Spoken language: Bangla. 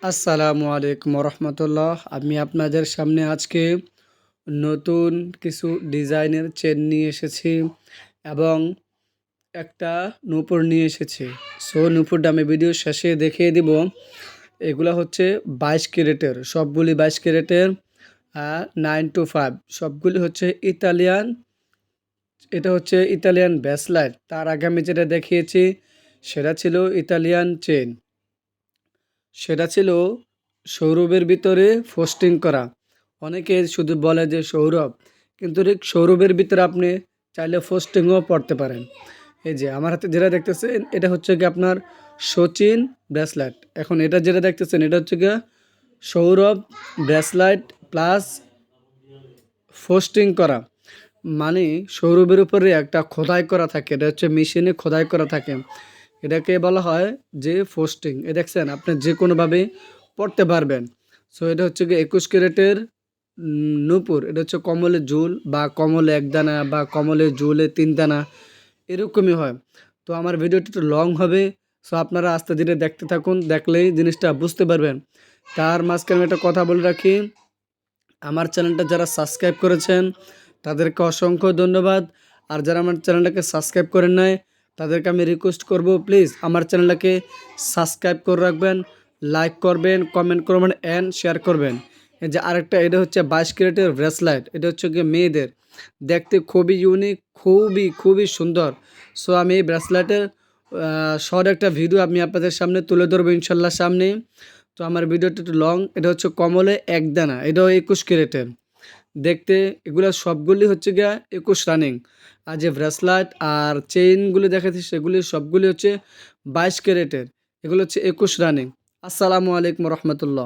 আসসালামু আলাইকুম রহমতুল্লাহ। আমি আপনাদের সামনে আজকে নতুন কিছু ডিজাইনের চেন নিয়ে এসেছি এবং একটা নূপুর নিয়ে এসেছি। সো নূপুরটা আমি ভিডিও শেষে দেখিয়ে দিব। এগুলো হচ্ছে 22 ক্যারেটের, সবগুলি 22 ক্যারেটের 9 to 5, সবগুলি হচ্ছে ইতালিয়ান। এটা হচ্ছে ইতালিয়ান ব্রেসলেট। তার আগে আমি যেটা দেখিয়েছি সেটা ছিল ইতালিয়ান চেন, সেটা ছিল সৌরভের ভিতরে ফোস্টিং করা। অনেকে শুধু বলে যে সৌরভ, কিন্তু ঠিক সৌরভের ভিতরে আপনি চাইলে ফোস্টিংও পড়তে পারেন। এই যে আমার হাতে যেটা দেখতেছেন এটা হচ্ছে কি আপনার সচিন ব্রেসলেট। এখন এটা যেটা দেখতেছেন এটা হচ্ছে গিয়ে সৌরভ ব্রেসলেট প্লাস ফোস্টিং করা, মানে সৌরভের উপরে একটা খোদাই করা থাকে, এটা হচ্ছে মেশিনে খোদাই করা থাকে। এটাকে বলা হয় যে ফোস্টিং। এ দেখছেন আপনি যে কোনোভাবে পড়তে পারবেন। সো এটা হচ্ছে কি 21 ক্যারেটের নূপুর। এটা হচ্ছে কমলে ঝুল বা কমলে 1 দানা বা কমলে ঝুলে 3 দানা, এরকমই হয়। তো আমার ভিডিওটা একটু লং হবে, সো আপনারা আস্তে ধীরে দেখতে থাকুন, দেখলেই জিনিসটা বুঝতে পারবেন। তার মাঝখানে আমি একটা কথা বলে রাখি, আমার চ্যানেলটা যারা সাবস্ক্রাইব করেছেন তাদেরকে অসংখ্য ধন্যবাদ। আর যারা আমার চ্যানেলটাকে সাবস্ক্রাইব করেন নাই তাদেরকে আমি রিকোয়েস্ট করব, প্লিজ আমার চ্যানেলটাকে সাবস্ক্রাইব করে রাখবেন, লাইক করবেন, কমেন্ট করবেন অ্যান্ড শেয়ার করবেন। এই যে আরেকটা, এটা হচ্ছে 22 ক্যারেটের ব্রেসলাইট। এটা হচ্ছে গিয়ে মেয়েদের, দেখতে খুবই ইউনিক, খুবই খুবই সুন্দর। সো আমি এই ব্রেসলাইটের শর্ট একটা ভিডিও আমি আপনাদের সামনে তুলে ধরবো ইনশাল্লাহ সামনে। তো আমার ভিডিওটা একটু লং। এটা হচ্ছে কমলে 1 দানা, এটাও 21 ক্যারেটের। দেখতে এগুলো সবগুলি হচ্ছে গিয়া 21 রানিং। আর যে ব্রেসলাইট আর চেইনগুলি দেখাচ্ছি সেগুলি সবগুলি হচ্ছে 22 ক্যারেটের, এগুলো হচ্ছে 21 রানিং। আসসালামু আলাইকুম রহমতুল্লাহ।